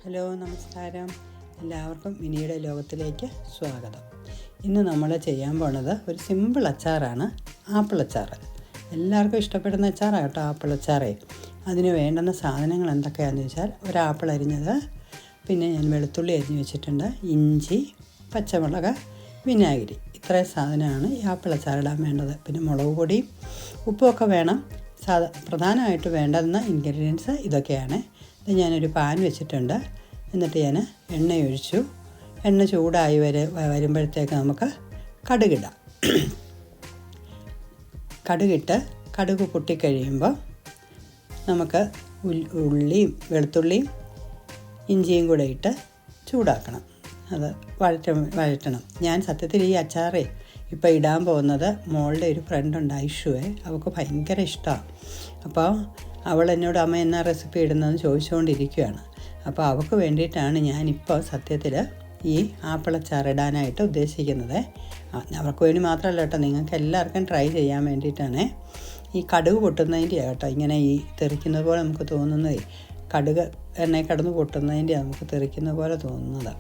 Hello നമസ്കാരം, എല്ലാവർക്കും മിനിയുടെ ലോകത്തിലേക്ക് സ്വാഗതം. ഇന്ന് നമ്മൾ ചെയ്യാൻ പോണത് ഒരു സിമ്പിൾ അച്ചാറാണ്, ആപ്പിൾ അച്ചാർ. എല്ലാവർക്കും ഇഷ്ടപ്പെടുന്ന അച്ചാറാണ് കേട്ടോ ആപ്പിൾ അച്ചാറേ. അതിന് വേണ്ടുന്ന സാധനങ്ങൾ എന്തൊക്കെയാണെന്ന് വെച്ചാൽ, ഒരു ആപ്പിൾ അരിഞ്ഞത്, പിന്നെ ഞാൻ വെളുത്തുള്ളി അരിഞ്ഞ് വെച്ചിട്ടുണ്ട്, ഇഞ്ചി, പച്ചമുളക്, വിനാഗിരി. ഇത്രയും സാധനമാണ് ഈ ആപ്പിൾ അച്ചാറിടാൻ വേണ്ടത്. പിന്നെ മുളക് പൊടിയും ഉപ്പുമൊക്കെ വേണം. പ്രധാനമായിട്ട് വേണ്ടുന്ന ഇൻഗ്രീഡിയൻസ് ഇതൊക്കെയാണ്. ഞാനൊരു പാൻ വെച്ചിട്ടുണ്ട്. എന്നിട്ട് ഞാൻ എണ്ണ ഒഴിച്ചു. എണ്ണ ചൂടായി വരുമ്പോഴത്തേക്ക് നമുക്ക് കടുകിടാം. കടുകിട്ട് കടുക് പൊട്ടിക്കഴിയുമ്പോൾ നമുക്ക് ഉള്ളിയും വെളുത്തുള്ളിയും ഇഞ്ചിയും കൂടെ ഇട്ട് ചൂടാക്കണം. അത് വഴറ്റണം. ഞാൻ സത്യത്തിൽ ഈ അച്ചാറേ ഇപ്പോൾ ഇടാൻ പോകുന്നത് മോളുടെ ഒരു ഫ്രണ്ടുണ്ട്, ഐഷുവേ. അവൾക്ക് ഭയങ്കര ഇഷ്ടമാണ്. അപ്പോൾ അവൾ എന്നോട് അമ്മ എന്നാ റെസിപ്പി ഇടുന്നതെന്ന് ചോദിച്ചുകൊണ്ടിരിക്കുകയാണ്. അപ്പോൾ അവൾക്ക് വേണ്ടിയിട്ടാണ് ഞാനിപ്പോൾ സത്യത്തിൽ ഈ ആപ്പിൾ അച്ചാർ ഇടാനായിട്ട് ഉദ്ദേശിക്കുന്നത്. അവർക്ക് വേണ്ടി മാത്രമല്ല കേട്ടോ, നിങ്ങൾക്ക് എല്ലാവർക്കും ട്രൈ ചെയ്യാൻ വേണ്ടിയിട്ടാണ്. ഈ കടുക് പൊട്ടുന്നതിൻ്റെ കേട്ടോ ഇങ്ങനെ ഈ തെറിക്കുന്നത് പോലെ നമുക്ക് തോന്നുന്നത്. കടുക് എണ്ണയിൽ കടന്ന് പൊട്ടുന്നതിൻ്റെ നമുക്ക് തെറിക്കുന്ന പോലെ തോന്നുന്നത്.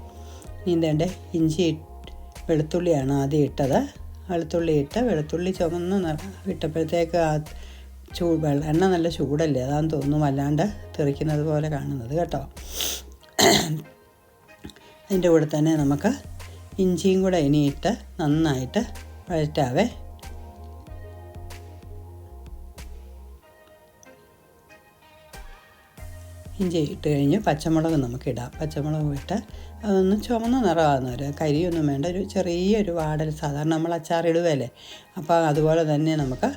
ഇനി എന്തേണ്ടേ, ഇഞ്ചി വെളുത്തുള്ളിയാണ് ആദ്യം ഇട്ടത്. വെളുത്തുള്ളി ചുവന്ന് ഇട്ടപ്പോഴത്തേക്ക് എണ്ണ നല്ല ചൂടല്ലേ, അതാണെന്ന് തോന്നുന്നു വല്ലാണ്ട് തെറിക്കുന്നത് പോലെ കാണുന്നത് കേട്ടോ. അതിൻ്റെ കൂടെ തന്നെ നമുക്ക് ഇഞ്ചിയും കൂടെ ഇനിയിട്ട് നന്നായിട്ട് വഴറ്റാവേ. ഇഞ്ചി ഇട്ട് കഴിഞ്ഞ് പച്ചമുളക് നമുക്കിടാം. പച്ചമുളക് ഇട്ട് അതൊന്ന് ചുവന്ന നിറമാകുന്നവർ, കരിയൊന്നും വേണ്ട, ഒരു ചെറിയൊരു വാടൽ, സാധാരണ നമ്മൾ അച്ചാറിടുകയല്ലേ, അപ്പോൾ അതുപോലെ തന്നെ നമുക്ക്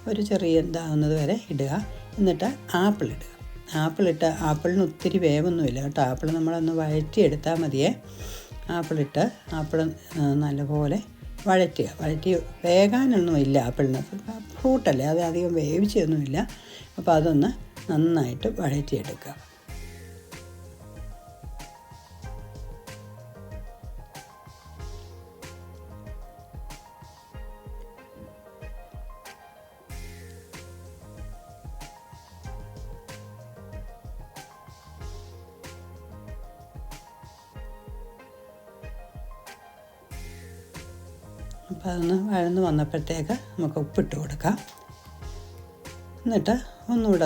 ഒരു ചെറിയ ഇതാകുന്നത് വരെ ഇടുക. എന്നിട്ട് ആപ്പിളിടുക. ആപ്പിളിന് ഒത്തിരി വേവൊന്നുമില്ല കേട്ടോ. ആപ്പിൾ നമ്മളൊന്ന് വഴറ്റിയെടുത്താൽ മതിയേ. ആപ്പിൾ നല്ലപോലെ വഴറ്റി വേകാനൊന്നുമില്ല. ആപ്പിളിന് ഫ്രൂട്ടല്ലേ, അത് അധികം വേവിച്ചൊന്നുമില്ല. അപ്പോൾ അതൊന്ന് നന്നായിട്ട് വഴറ്റിയെടുക്കുക. അപ്പോൾ അതൊന്ന് വഴന്ന് വന്നപ്പോഴത്തേക്ക് നമുക്ക് ഉപ്പിട്ട് കൊടുക്കാം. എന്നിട്ട് ഒന്നുകൂടെ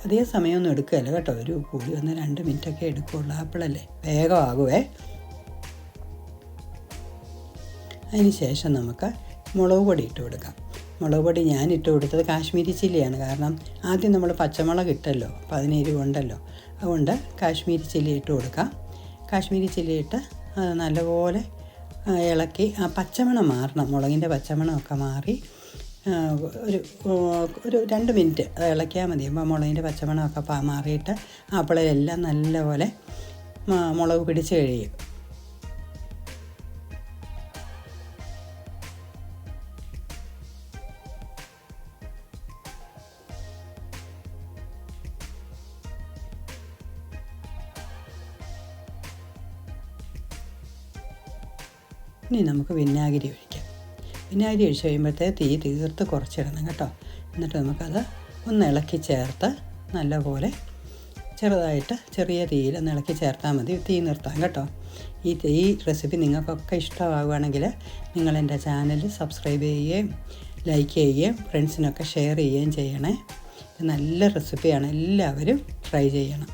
അധികം സമയമൊന്നും എടുക്കുകയല്ല കേട്ടോ, ഒരു കൂടി 1-2 മിനിറ്റൊക്കെ എടുക്കുകയുള്ളൂ. ആപ്പിളല്ലേ, വേഗമാകുവേ. അതിന് ശേഷം നമുക്ക് മുളക് പൊടി ഇട്ട് കൊടുക്കാം. മുളക് പൊടി ഞാൻ ഇട്ട് കൊടുത്തത് കാശ്മീരി ചില്ലിയാണ്. കാരണം ആദ്യം നമ്മൾ പച്ചമുളക് ഇട്ടല്ലോ, അപ്പോൾ അതിന് എരിവുണ്ടല്ലോ, അതുകൊണ്ട് കാശ്മീരി ചില്ലി ഇട്ട് കൊടുക്കാം. കാശ്മീരി ചില്ലി ഇട്ട് അത് നല്ലപോലെ ഇളക്കി ആ പച്ചമണം മാറണം, മുളകിൻ്റെ പച്ചമണമൊക്കെ മാറി ഒരു 2 മിനിറ്റ് അത് ഇളക്കിയാൽ മതി. അപ്പോൾ മുളകിൻ്റെ പച്ചമണമൊക്കെ മാറിയിട്ട് ആപ്പിളിലെല്ലാം നല്ലപോലെ മുളക് പിടിച്ച് കഴിയും. ഇനി നമുക്ക് വിനാഗിരി ഒഴിക്കാം. വിനാഗിരി ഒഴിച്ച് കഴിയുമ്പോഴത്തേ തീ തീർത്ത് കുറച്ചിടണം കേട്ടോ. എന്നിട്ട് നമുക്കത് ഒന്ന് ഇളക്കി ചേർത്ത് നല്ലപോലെ ചെറുതായിട്ട് ചെറിയ തീയിൽ ഒന്ന് ഇളക്കി ചേർത്താൽ മതി. തീ നിർത്താം കേട്ടോ. ഈ റെസിപ്പി നിങ്ങൾക്കൊക്കെ ഇഷ്ടമാവുകയാണെങ്കിൽ നിങ്ങൾ എൻ്റെ ചാനൽ സബ്സ്ക്രൈബ് ചെയ്യുകയും ലൈക്ക് ചെയ്യുകയും ഫ്രണ്ട്സിനൊക്കെ ഷെയർ ചെയ്യുകയും ചെയ്യണേ. ഇത് നല്ല റെസിപ്പിയാണ്, എല്ലാവരും ട്രൈ ചെയ്യണം.